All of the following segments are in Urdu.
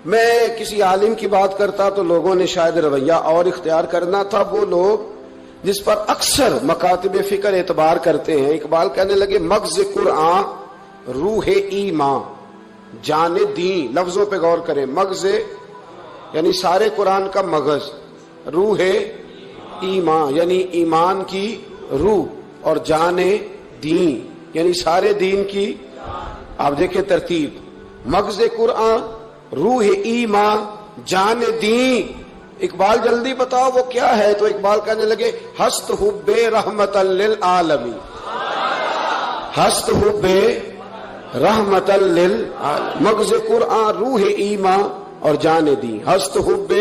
میں کسی عالم کی بات کرتا تو لوگوں نے شاید رویہ اور اختیار کرنا تھا، وہ لوگ جس پر اکثر مکاتب فکر اعتبار کرتے ہیں۔ اقبال کہنے لگے مغز قرآن روح ایمان جان دین، لفظوں پہ غور کریں، مغز یعنی سارے قرآن کا مغز، روح ایمان یعنی ایمان کی روح، اور جان دین یعنی سارے دین کی۔ آپ دیکھیں ترتیب، مغز قرآن، روح ایمان، جان دین۔ اقبال جلدی بتاؤ وہ کیا ہے؟ تو اقبال کہنے لگے ہست حب رحمت للعالمین، ہست حب رحمت للعالمین، مغز قرآن، روح ایمان اور جان دین، ہست حب۔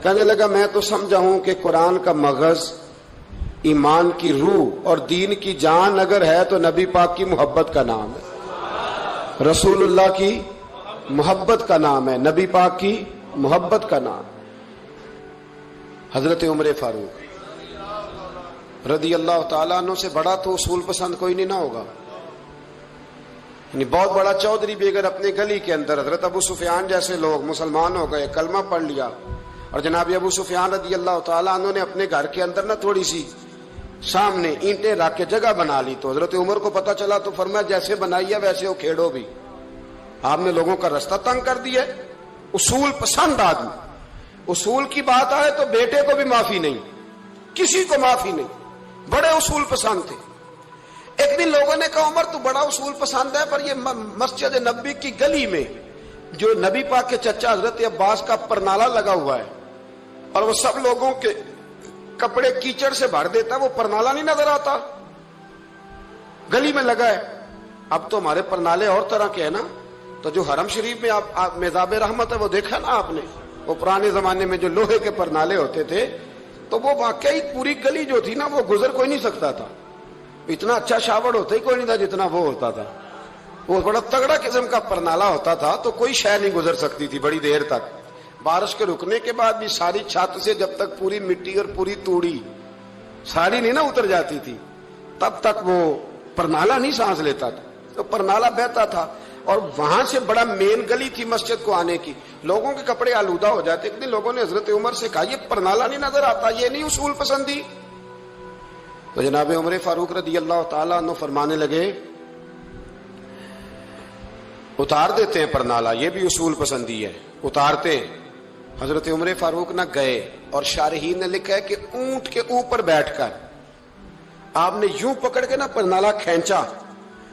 کہنے لگا میں تو سمجھا ہوں کہ قرآن کا مغز ایمان کی روح اور دین کی جان اگر ہے تو نبی پاک کی محبت کا نام ہے، رسول اللہ کی محبت کا نام ہے، نبی پاک کی محبت کا نام۔ حضرت عمر فاروق رضی اللہ تعالیٰ عنہ سے بڑا تو اصول پسند کوئی نہیں نہ ہوگا، یعنی بہت بڑا چودھری بھی اگر اپنے گلی کے اندر، حضرت ابو سفیان جیسے لوگ مسلمان ہو گئے، کلمہ پڑھ لیا، اور جناب ابو سفیان رضی اللہ تعالیٰ عنہ نے اپنے گھر کے اندر نہ تھوڑی سی سامنے اینٹیں رکھ کے جگہ بنا لی، تو حضرت عمر کو پتا چلا تو فرمایا جیسے بنائی ہے ویسے وہ کھیڑو بھی، آپ نے لوگوں کا رستہ تنگ کر دیا۔ اصول پسند آدمی، اصول کی بات آئے تو بیٹے کو بھی معافی نہیں، کسی کو معافی نہیں، بڑے اصول پسند تھے۔ ایک دن لوگوں نے کہا عمر تو بڑا اصول پسند ہے، پر یہ مسجد نبی کی گلی میں جو نبی پاک کے چچا حضرت عباس کا پرنالہ لگا ہوا ہے اور وہ سب لوگوں کے کپڑے کیچڑ سے بھر دیتا ہے، وہ پرنالہ نہیں نظر آتا؟ گلی میں لگا ہے۔ اب تو ہمارے پرنالے اور طرح کے ہیں نا، تو جو حرم شریف میں آپ میزاب رحمت ہے وہ دیکھا نا آپ نے، وہ پرانے زمانے میں جو لوہے کے پرنالے ہوتے تھے، تو وہ واقعی پوری گلی جو تھی نا وہ گزر کوئی نہیں سکتا تھا، اتنا اچھا شاوڑ ہوتا ہی کوئی نہیں تھا جتنا وہ ہوتا تھا، وہ بڑا تگڑا قسم کا پرنالہ ہوتا تھا، تو کوئی شے نہیں گزر سکتی تھی بڑی دیر تک۔ بارش کے رکنے کے بعد بھی ساری چھت سے جب تک پوری مٹی اور پوری توڑی ساری نہیں نہ اتر جاتی تھی تب تک وہ پرنالہ نہیں سانس لیتا تھا، تو پرنالہ بہتا تھا، اور وہاں سے بڑا مین گلی تھی مسجد کو آنے کی، لوگوں کے کپڑے آلودہ ہو جاتے۔ ایک دن لوگوں نے حضرت عمر سے کہا یہ پرنالہ نہیں نظر آتا، یہ نہیں اصول پسندی؟ تو جناب عمر فاروق رضی اللہ تعالیٰ عنہ فرمانے لگے اتار دیتے ہیں پرنالہ، یہ بھی اصول پسندی ہے، اتارتے ہیں۔ حضرت عمر فاروق نہ گئے، اور شارحین نے لکھا ہے کہ اونٹ کے اوپر بیٹھ کر آپ نے یوں پکڑ کے نا پرنالہ کھینچا،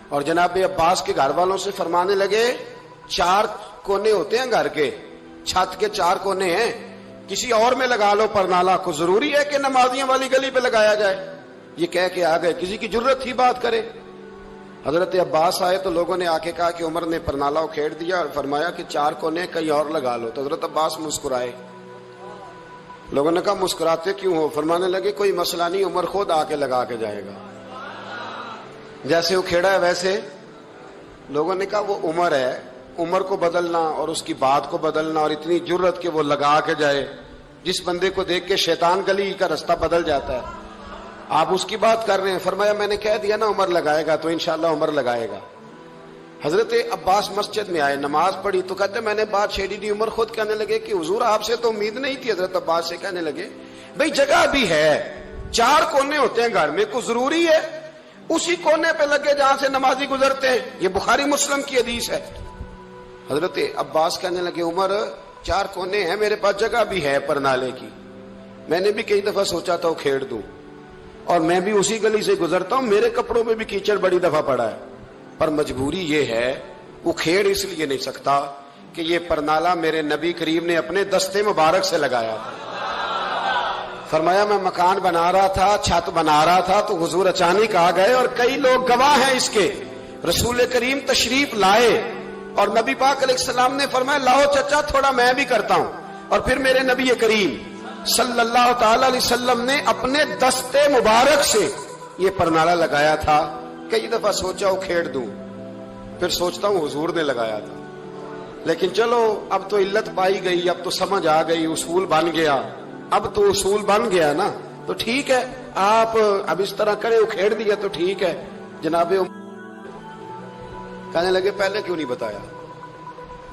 اور جناب عباس کے گھر والوں سے فرمانے لگے 4 کونے ہوتے ہیں گھر کے، چھت کے 4 کونے ہیں، کسی اور میں لگا لو پرنالہ، کو ضروری ہے کہ نمازیاں والی گلی پہ لگایا جائے؟ یہ کہہ کے آ گئے، کسی کی جرت تھی بات کرے؟ حضرت عباس آئے تو لوگوں نے آ کے کہا کہ عمر نے پرنالہ کھیڑ دیا اور فرمایا کہ 4 کونے کہیں اور لگا لو، تو حضرت عباس مسکرائے۔ لوگوں نے کہا مسکراتے کیوں ہو؟ فرمانے لگے کوئی مسئلہ نہیں، عمر خود آ کے لگا کے جائے گا، جیسے وہ کھیڑا ہے ویسے۔ لوگوں نے کہا وہ عمر ہے، عمر کو بدلنا اور اس کی بات کو بدلنا اور اتنی جرت کہ وہ لگا کے جائے، جس بندے کو دیکھ کے شیطان گلی کا رستہ بدل جاتا ہے، آپ اس کی بات کر رہے ہیں۔ فرمایا میں نے کہہ دیا نا عمر لگائے گا، تو انشاءاللہ عمر لگائے گا۔ حضرت عباس مسجد میں آئے، نماز پڑھی تو کہتے میں نے بات چھیڑی دی۔ عمر خود کہنے لگے کہ حضور آپ سے تو امید نہیں تھی۔ حضرت عباس سے کہنے لگے بھئی جگہ بھی ہے، 4 کونے ہوتے ہیں گھر میں، کو ضروری ہے اسی کونے پہ لگے جہاں سے نمازی گزرتے ہیں؟ یہ بخاری مسلم کی حدیث ہے۔ حضرت عباس کہنے لگے عمر 4 کونے ہیں، میرے پاس جگہ بھی ہے پرنالے کی، میں نے بھی کئی دفعہ سوچا تھا وہ کھیڑ دوں، اور میں بھی اسی گلی سے گزرتا ہوں، میرے کپڑوں میں بھی کیچڑ بڑی دفعہ پڑا ہے، پر مجبوری یہ ہے وہ کھیڑ اس لیے نہیں سکتا کہ یہ پرنالہ میرے نبی کریم نے اپنے دستے مبارک سے لگایا تھا۔ فرمایا میں مکان بنا رہا تھا، چھت بنا رہا تھا، تو حضور اچانک آ گئے، اور کئی لوگ گواہ ہیں اس کے، رسول کریم تشریف لائے اور نبی پاک علیہ السلام نے فرمایا لاؤ چچا تھوڑا میں بھی کرتا ہوں، اور پھر میرے نبی کریم صلی اللہ تعالی علیہ وسلم نے اپنے دستے مبارک سے یہ پرنالہ لگایا تھا۔ کئی دفعہ سوچا وہ کھیڑ دوں، پھر سوچتا ہوں حضور نے لگایا تھا، لیکن چلو اب تو علت پائی گئی، اب تو سمجھ آ گئی، اصول بن گیا، اب تو اصول بن گیا نا، تو ٹھیک ہے آپ اب اس طرح کرے، وہ کھیڑ دیا تو ٹھیک ہے۔ جناب کہنے لگے پہلے کیوں نہیں بتایا؟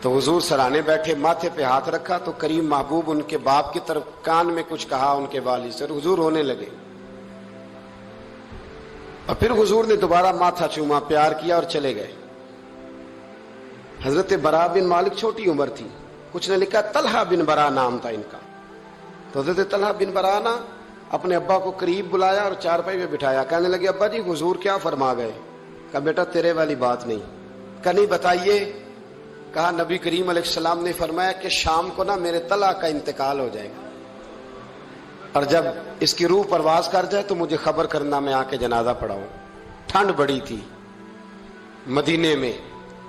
تو حضور سرانے بیٹھے, ماتھے پہ ہاتھ رکھا تو کریم محبوب ان کے باپ کی طرف کان میں کچھ کہا ان کے والد سے, اور حضور رونے لگے. اور پھر حضور نے دوبارہ ماتھا چوما, پیار کیا اور چلے گئے. حضرت برا بن مالک چھوٹی عمر تھی, کچھ نے لکھا طلحہ بن برا نام تھا ان کا. تو حضرت طلحہ بن برا نا اپنے ابا کو قریب بلایا اور چارپائی پہ بٹھایا. کہنے لگے ابا جی حضور کیا فرما گئے؟ کہا بیٹا تیرے والی بات نہیں. کہا نہیں بتائیے. کہا نبی کریم علیہ السلام نے فرمایا کہ شام کو نا میرے طلحہ کا انتقال ہو جائے گا, اور جب اس کی روح پرواز کر جائے تو مجھے خبر کرنا, میں آ کے جنازہ پڑھاؤں. ٹھنڈ بڑی تھی مدینے میں,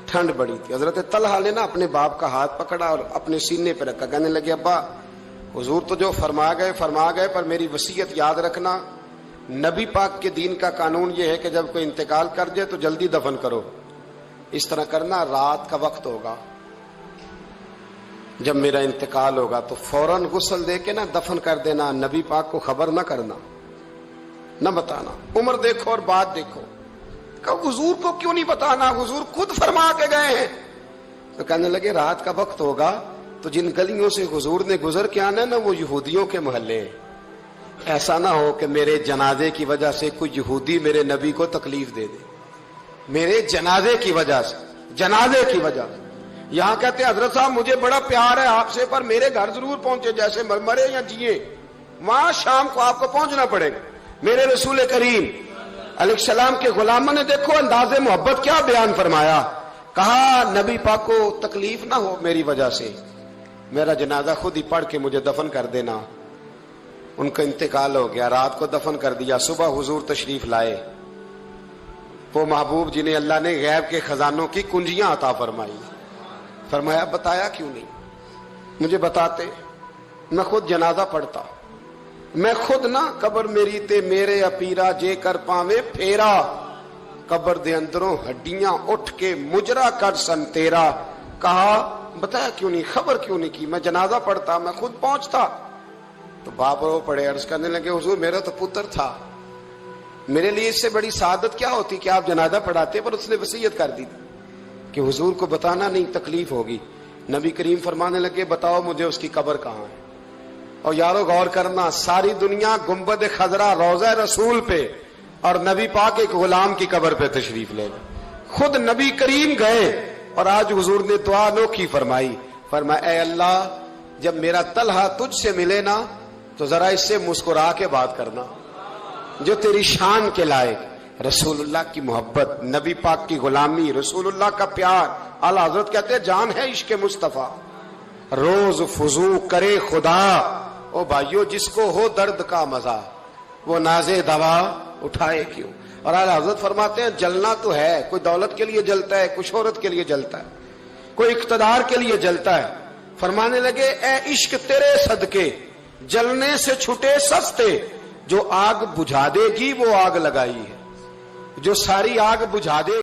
ٹھنڈ بڑی تھی. حضرت طلحہ نے نا اپنے باپ کا ہاتھ پکڑا اور اپنے سینے پہ رکھا. کہنے لگے ابا حضور تو جو فرما گئے پر میری وصیت یاد رکھنا, نبی پاک کے دین کا قانون یہ ہے کہ جب کوئی انتقال کر جائے تو جلدی دفن کرو. اس طرح کرنا, رات کا وقت ہوگا جب میرا انتقال ہوگا تو فوراً غسل دے کے نا دفن کر دینا, نبی پاک کو خبر نہ کرنا, نہ بتانا. عمر دیکھو اور بات دیکھو. کہ حضور کو کیوں نہیں بتانا, حضور خود فرما کے گئے ہیں. تو کہنے لگے رات کا وقت ہوگا تو جن گلیوں سے حضور نے گزر کے آنا ہے نا وہ یہودیوں کے محلے ہیں. ایسا نہ ہو کہ میرے جنازے کی وجہ سے کوئی یہودی میرے نبی کو تکلیف دے دے, میرے جنازے کی وجہ سے, جنازے کی وجہ سے. یہاں کہتے ہیں حضرت صاحب مجھے بڑا پیار ہے آپ سے, پر میرے گھر ضرور پہنچے, جیسے مرے یا جیے وہاں شام کو آپ کو پہنچنا پڑے گا. میرے رسول کریم علیہ السلام کے غلاموں نے دیکھو انداز محبت کیا بیان فرمایا. کہا نبی پاک کو تکلیف نہ ہو میری وجہ سے, میرا جنازہ خود ہی پڑھ کے مجھے دفن کر دینا. ان کا انتقال ہو گیا, رات کو دفن کر دیا. صبح حضور تشریف لائے, وہ محبوب جنہیں اللہ نے غیب کے خزانوں کی کنجیاں عطا فرمائی. فرمایا بتایا کیوں نہیں, مجھے بتاتے, میں خود جنازہ پڑھتا. میں خود نہ قبر میری تے میرے اپیرا جے کر پاویں پھیرا, قبر دے اندروں ہڈیاں اٹھ کے مجرا کر سن تیرا. کہا بتایا کیوں نہیں, خبر کیوں نہیں کی, میں جنازہ پڑھتا, میں خود پہنچتا. تو باپ رو پڑے, عرض کرنے لگے حضور میرا تو پتر تھا, میرے لیے اس سے بڑی سعادت کیا ہوتی کہ آپ جنازہ پڑھاتے, پر اس نے وصیت کر دی تھی کہ حضور کو بتانا نہیں, تکلیف ہوگی. نبی کریم فرمانے لگے بتاؤ مجھے اس کی قبر کہاں ہے. اور یارو غور کرنا, ساری دنیا گنبد خضرا روضہ رسول پہ اور نبی پاک ایک غلام کی قبر پہ تشریف لے گئے. خود نبی کریم گئے اور آج حضور نے دعا انوکھی فرمائی. فرمایا اے اللہ جب میرا طلحہ تجھ سے ملے نا تو ذرا اس سے مسکرا کے بات کرنا جو تیری شان کے لائق. رسول اللہ کی محبت, نبی پاک کی غلامی, رسول اللہ کا پیار. اعلیٰ حضرت کہتے ہیں جان ہے عشق مصطفیٰ, روز فضو کرے خدا. او بھائیو جس کو ہو درد کا مزہ وہ نازے دوا اٹھائے کیوں. اور اعلیٰ حضرت فرماتے ہیں جلنا تو ہے, کوئی دولت کے لیے جلتا ہے, کوئی شہرت کے لیے جلتا ہے, کوئی اقتدار کے لیے جلتا ہے. فرمانے لگے اے عشق تیرے صدقے جلنے سے چھٹے سستے, جو آگ بجھا دے گی وہ آگ لگائی ہے, جو ساری آگ بجھا دے